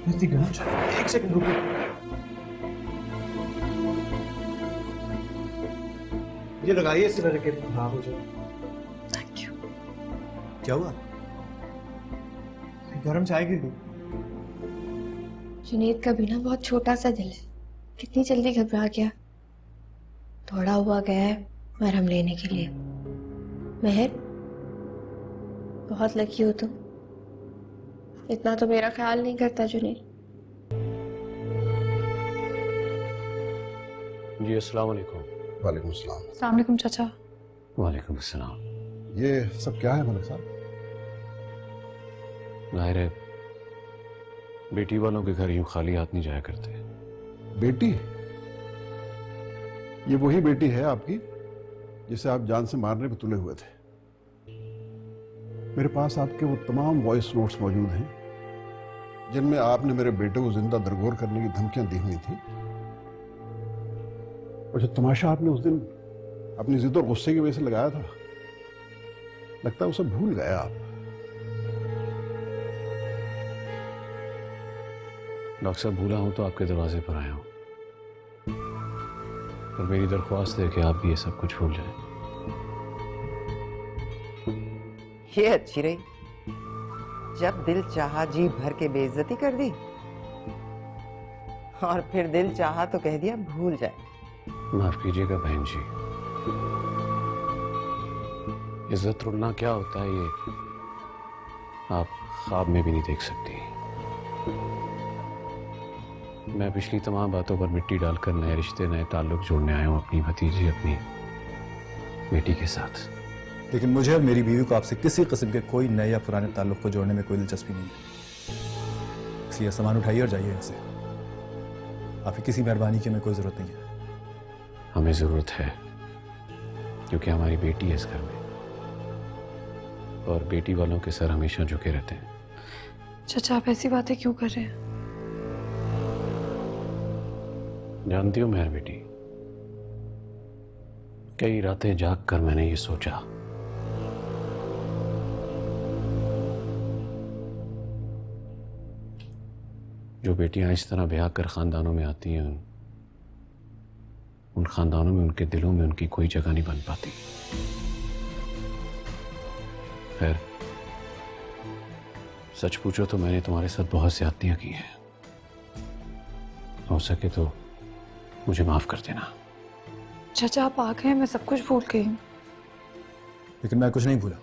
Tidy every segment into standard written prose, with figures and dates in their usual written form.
इतनी गर्म चाय, एक सेकंड रुको। ये लगाइए, इससे मेरे के खराब हो जाए। Thank you. क्या हुआ? गर्म चाय गिर गई। जुनेद का भी ना बहुत छोटा सा दिल है, कितनी जल्दी घबरा गया। थोड़ा हुआ गया है मरहम लेने के लिए। महर, बहुत लकी हो तुम, इतना तो मेरा ख्याल नहीं करता जुनेद। जी अस्सलाम वालेकुम। वालेकुम अस्सलाम। अस्सलाम वालेकुम चाचा। वालेकुम अस्सलाम। ये सब क्या है मलिक साहब? जाहिर है बेटी वालों के घर यूं खाली हाथ नहीं जाया करते। बेटी? ये वही बेटी है आपकी जिसे आप जान से मारने पे तुले हुए थे। मेरे पास आपके वो तमाम वॉइस नोट्स मौजूद हैं जिनमें आपने मेरे बेटे को जिंदा दरगोर करने की धमकियां दी हुई थी। और जो तमाशा आपने उस दिन अपनी जिद और गुस्से की वजह से लगाया था, लगता है उसे भूल गए आप। डॉक्टर साहब, भूला हूं तो आपके दरवाजे पर आया हूं, और मेरी दरख्वास्त है कि आप भी ये सब कुछ भूल जाएं। ये अच्छी रही, जब दिल चाहा जी भर के बेइज्जती कर दी और फिर दिल चाहा तो कह दिया भूल जाए। माफ कीजिएगा बहन जी, इज्जत रुलना क्या होता है ये आप ख्वाब में भी नहीं देख सकती। मैं पिछली तमाम बातों पर मिट्टी डालकर नए रिश्ते, नए ताल्लुक जोड़ने आया हूं अपनी भतीजी, अपनी बेटी के साथ। लेकिन मुझे और मेरी बीवी को आपसे किसी किस्म के कोई नए या पुराने ताल्लुक को जोड़ने में कोई दिलचस्पी नहीं है। इसलिए सामान उठाइए और जाइए यहाँ से। आपकी किसी मेहरबानी की हमें कोई जरूरत नहीं है। हमें जरूरत है, क्योंकि हमारी बेटी है इस घर में, और बेटी वालों के सर हमेशा झुके रहते हैं। चाचा आप ऐसी बातें क्यों कर रहे हैं? जानती हूँ मेहर बेटी, कई रातें जाग कर मैंने ये सोचा जो बेटियां इस तरह ब्याह कर खानदानों में आती हैं, उन खानदानों में, उनके दिलों में उनकी कोई जगह नहीं बन पाती। खैर, सच पूछो तो मैंने तुम्हारे साथ बहुत ज्यादतियां की हैं। हो सके तो मुझे माफ कर देना। चाचा आप आ गए, मैं सब कुछ भूल गई हूँ। लेकिन मैं कुछ नहीं भूला।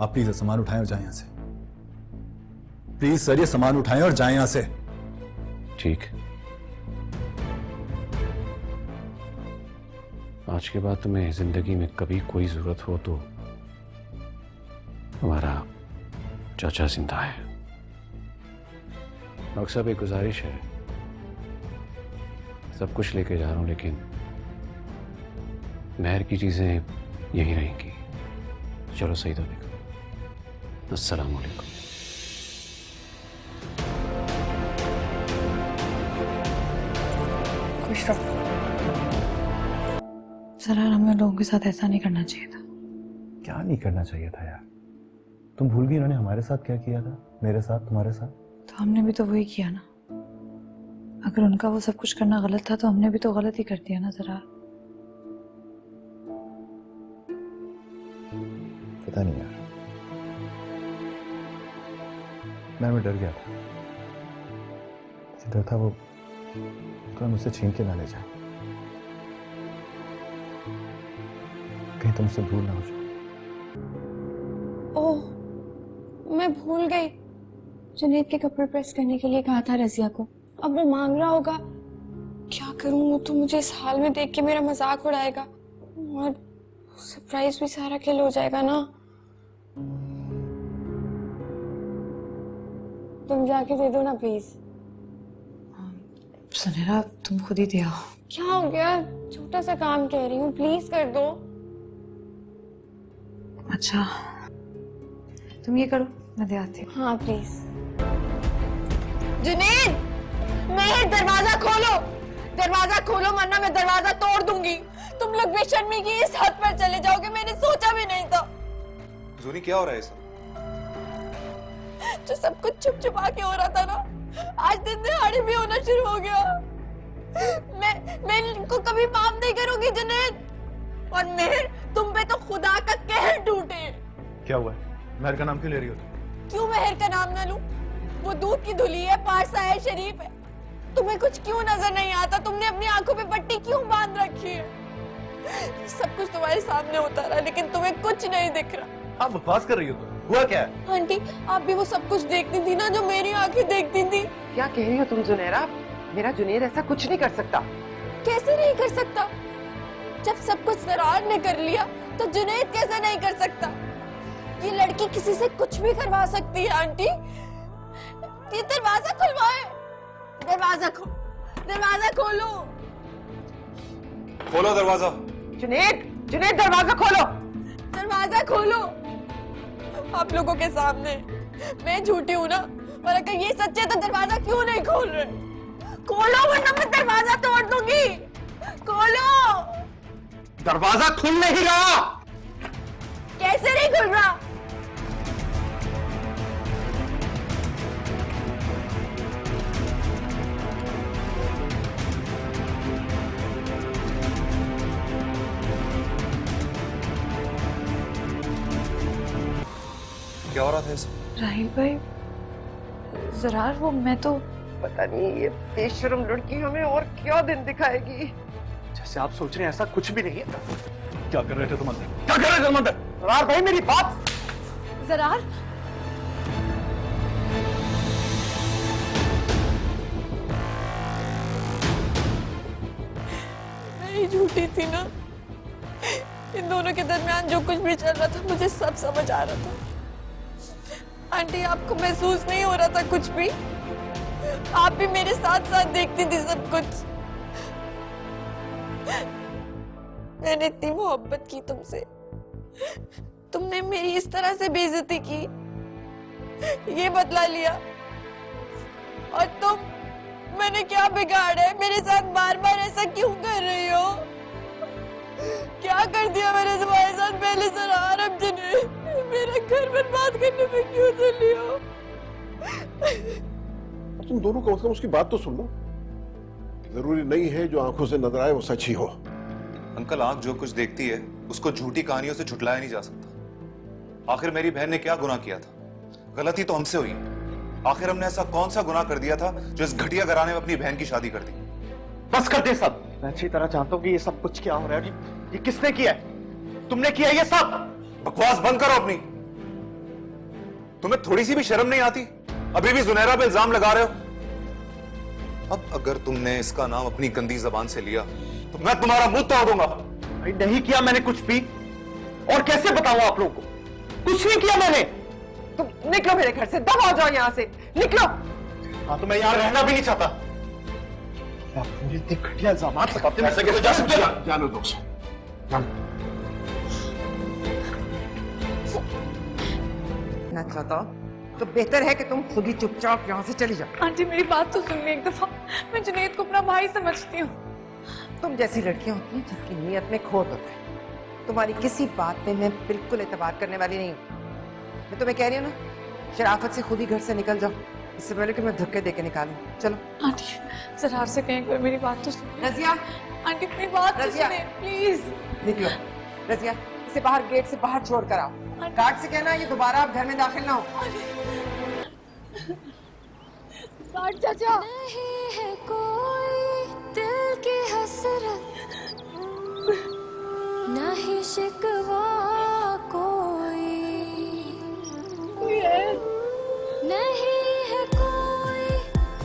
आप प्लीज सामान उठाएं और जाएं यहाँ से। प्लीज सर, ये सामान उठाएं और जाएं यहाँ से। ठीक, आज के बाद तुम्हें जिंदगी में कभी कोई जरूरत हो तो हमारा चाचा जिंदा है। डॉक्टर साहब, एक गुजारिश है, सब कुछ लेके जा रहा हूं, लेकिन महर की चीजें यही रहेंगी। चलो सही तो देखो। अस्सलाम वालेकुम। खुश रहो। जरा हमें लोगों के साथ ऐसा नहीं करना चाहिए था। क्या नहीं करना चाहिए था यार? तुम भूल गई उन्होंने हमारे साथ क्या किया था, मेरे साथ, तुम्हारे साथ। तो हमने भी तो वही किया ना। अगर उनका वो सब कुछ करना गलत था तो हमने भी तो गलत ही कर दिया ना। जरा पता नहीं यार, मैं डर गया था। मुझे डर था वो मुझसे छीन के ना ले जाए, कहीं तुम मुझसे दूर ना हो जाए। ओह, मैं भूल गई। जुनेद के कपड़े प्रेस करने के लिए कहा था रजिया को। अब वो मांग रहा होगा। क्या करूं? वो तो मुझे इस हाल में देख के मेरा मजाक उड़ाएगा और सरप्राइज भी सारा खेल हो जाएगा ना। तुम जाके दे दो ना प्लीज। सुनहरा तुम खुद ही दे आओ। क्या हो गया? छोटा सा काम कह रही हूँ, प्लीज कर दो। अच्छा तुम ये करो, मैं दे आती हूँ। हाँ प्लीज। जुनेद, मेहर दरवाजा खोलो, दरवाजा खोलो वरना मैं दरवाजा तोड़ दूंगी। तुम लोग बेशर्मी की इस हद पर चले जाओगे, मैंने सोचा भी नहीं था। जूनी क्या हो रहा है सब? जो सब कुछ छुप छुपा के हो रहा था ना, आज दिन दिहाड़े भी होना शुरू हो गया। मैं इनको कभी माफ नहीं करूंगी जुनैद। और मेहर, तुम पे तो खुदा का कहर टूटे। क्या हुआ है? मेहर का नाम क्यों ले रही हो तुम? क्यों मेहर का नाम ना लूं? वो दूध की धुली है, पारसा है, शरीफ है। तुम्हें कुछ क्यों नजर नहीं आता? तुमने अपनी आंखों पे पट्टी क्यों बांध रखी है? सब कुछ तुम्हारे सामने होता रहा, लेकिन तुम्हें कुछ नहीं दिख रहा। आप बकवास कर रही हो तुम। हुआ क्या है? आंटी, आप भी वो सब कुछ देखती थी ना जो मेरी आंखें देखती थी। क्या कह रही हो तुम जुनैरा? मेरा जुनैद ऐसा कुछ नहीं कर सकता। कैसे नहीं कर सकता? जब सब कुछ जरार ने कर लिया तो जुनैद कैसे नहीं कर सकता? ये लड़की किसी से कुछ भी करवा सकती है आंटी। ये दरवाजा खुलवाए। दरवाजा खोलो। खोलो दरवाजा। जुनैद, जुनैद दरवाजा खोलो। दरवाजा खोलो। आप लोगों के सामने मैं झूठी हूँ ना, और अगर ये सच्चे तो दरवाजा क्यों नहीं खोल रहे? खोलो वरना मैं दरवाजा तोड़ दूंगी। खोलो। दरवाजा खुल नहीं रहा। कैसे नहीं खुल रहा? क्या हो रहा था इसमें? राहिल भाई, जरार, वो मैं तो पता नहीं ये बेशर्म लड़की हमें और क्या दिन दिखाएगी। जैसे आप सोच रहे हैं ऐसा कुछ भी नहीं है। क्या कर रहे थे तुम अंदर? क्या कर रहे थे तुम अंदर? जरार भाई मेरी बात। जरार, मैं ही झूठी थी ना। इन दोनों के दरमियान जो कुछ भी चल रहा था मुझे सब समझ आ रहा था। आंटी, आपको महसूस नहीं हो रहा था कुछ भी? आप भी मेरे साथ साथ देखती थी सब कुछ। मैंने इतनी मोहब्बत की तुमसे, तुमने मेरी इस तरह से बेइज्जती की, ये बदला लिया। और तुम, मैंने क्या बिगाड़ा है? मेरे साथ बार बार ऐसा क्यों कर रही हो? क्या कर दिया मैंने तुम्हारे साथ? पहले जरार, अब जुनैद। मेरा घर बर्बाद करने में क्यों चली हो? तुम दोनों कम से कम उसकी बात तो सुन लो। जरूरी नहीं है जो आंखों से नजर आए वो सच ही हो। अंकल, आंख जो कुछ देखती है उसको झूठी कहानियों से झुठलाया नहीं जा सकता। आखिर मेरी बहन ने क्या गुनाह किया था? गलती तो हमसे हुई है। आखिर हमने ऐसा कौन सा गुनाह कर दिया था जो इस घटिया घराने में अपनी बहन की शादी कर दी? बस कर दे सब। मैं अच्छी तरह जानता हूँ कि ये सब कुछ क्या हो रहा है। ये किसने किया है? तुमने किया ये सब? बकवास बंद करो अपनी। तुम्हें थोड़ी सी भी शर्म नहीं आती? अभी भी जुनैरा पे इल्जाम लगा रहे हो। अब अगर तुमने इसका नाम अपनी गंदी जबान से लिया तो मैं तुम्हारा मुंह तोड़ दूंगा। भाई नहीं किया मैंने कुछ भी। और कैसे बताऊं आप लोगों को? कुछ नहीं किया मैंने। तुम निकलो मेरे घर से, दब आ जाओ यहाँ से, निकलो। हाँ तो मैं यहाँ रहना भी नहीं चाहता। आप मुझे इतने घटिया इल्जामात लगाते हैं, मैं जा सकते हैं। जानो दोस्त, ना चाहता तो बेहतर है कि तुम खुद ही चुपचाप यहाँ से चली जाओ। आंटी मेरी बात तो सुनिए एक दफा। मैं जुनैद को अपना भाई समझती हूँ। तुम जैसी लड़कियां होती हैं जिसकी नीयत में खोट होता है। तुम्हारी किसी बात पे मैं बिल्कुल एतबार करने वाली नहीं हूँ। मैं तुम्हें कह रही हूँ ना, शराफत से खुद ही घर से निकल जाओ, इससे पहले कि मैं धक्के देके निकालूं। चलो। आंटी, जरार से कहीं कोई मेरी बात तो सुनिए। रजिया, आंटी मेरी बात तो रजिया। सुनिए प्लीज। निकलो। रजिया, इसे बाहर गेट से बाहर छोड़ कर आओ। गार्ड से कहना ये दोबारा आप घर में दाखिल ना हो। गार्ड चाचा। नहीं है कोई दिल की हसरत, नहीं शिकवा कोई, नहीं है कोई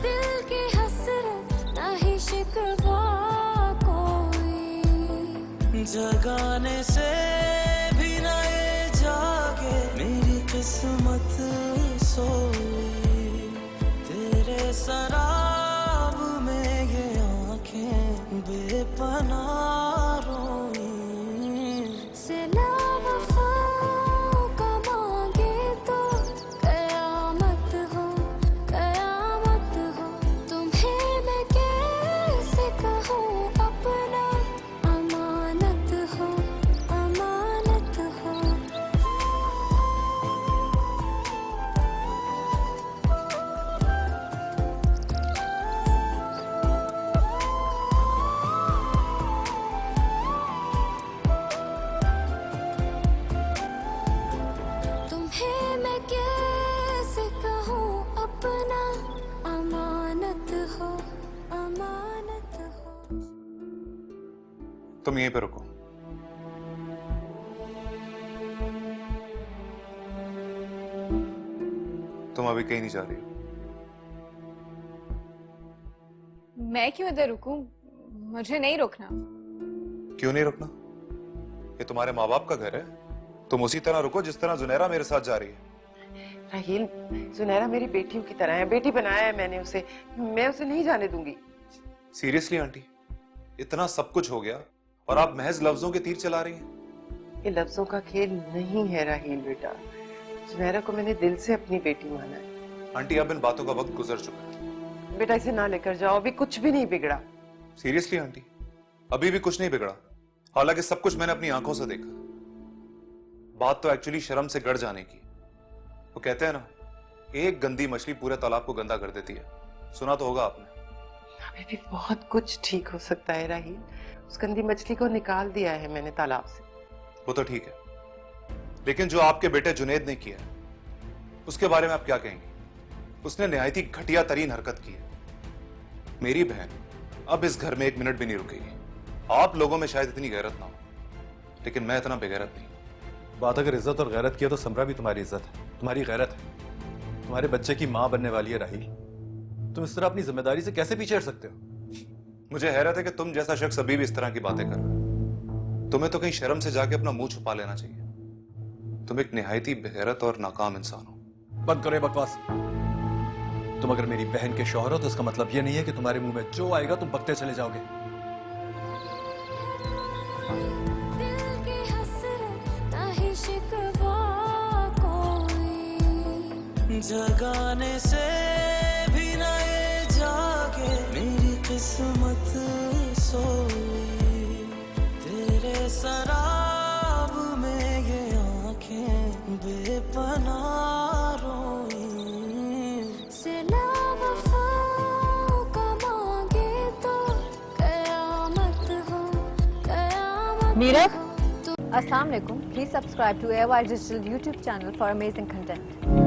दिल की हसरत, नहीं शिकवा कोई। जगाने से भी न ये जागे मेरी किस्मत सोई, तेरे शराब में ये आंखें बेपनाह रोई। सिला वफाओं का मांगे तो कयामत हो, कयामत हो। तुम्हें मैं कैसे कहूँ अपना अमानत हो, तुम यहीं पे रुको। तुम अभी कहीं नहीं जा रही हो। मैं क्यों इधर रुकूं? मुझे नहीं रुकना। क्यों नहीं रुकना? ये तुम्हारे माँ बाप का घर है। तुम उसी तरह रुको जिस तरह जुनैरा मेरे साथ जा रही है। राहील, जुनैरा मेरी बेटियों की तरह है, बेटी बनाया है मैंने उसे, मैं उसे नहीं जाने दूंगी। सीरियसली आंटी, इतना सब कुछ हो गया और आप महज लफ्जों के तीर चला रही हैं। ये लफ्जों का खेल नहीं है राहील बेटा, जुनैरा को मैंने दिल से अपनी बेटी माना है। आंटी, अब इन बातों का वक्त गुजर चुका है। बेटा इसे ना लेकर जाओ, अभी कुछ भी नहीं बिगड़ा। सीरियसली आंटी, अभी भी कुछ नहीं बिगड़ा। हालांकि सब कुछ मैंने अपनी आंखों से देखा। बात तो एक्चुअली शर्म से गड़ जाने की। वो कहते हैं ना, एक गंदी मछली पूरे तालाब को गंदा कर देती है। सुना तो होगा आपने। अभी भी बहुत कुछ ठीक हो सकता है राहील। उस गंदी मछली को निकाल दिया है मैंने तालाब से। वो तो ठीक है, लेकिन जो आपके बेटे जुनेद ने किया उसके बारे में आप क्या कहेंगे? उसने निहायती घटिया तरीन हरकत की है। मेरी बहन अब इस घर में एक मिनट भी नहीं रुकेगी। आप लोगों में शायद इतनी गैरत ना हो, लेकिन मैं इतना बेगैरत नहीं। बात अगर इज्जत और गैरत की है तो समरा भी तुम्हारी इज्जत है, तुम्हारी गैरत है। तुम्हारे बच्चे की मां बनने वाली है राहील। तुम इस तरह अपनी जिम्मेदारी से कैसे पीछे हट सकते हो? मुझे हैरत है कि तुम जैसा शख्स अभी भी इस तरह की बातें कर रहे हो। तुम्हें तो कहीं शर्म से जाके अपना मुंह छुपा लेना चाहिए। तुम एक निहायती बेगैरत और नाकाम इंसान हो। बंद करो ये बकवास। तुम अगर मेरी बहन के शौहर हो तो इसका मतलब ये नहीं है कि तुम्हारे मुंह में जो आएगा तुम बकते चले जाओगे। दिल की हसरत नहीं शिकवा कोई, जगाने से भी न ये जागे मेरी किस्मत सोई। तेरे शराब में ये आंखें बेपनाह रोई। सिला वफाओं का मांगे तो कयामत हो, कयामत मीरत, हो। Assalamu alaikum. Please subscribe to AOI Digital YouTube channel for amazing content.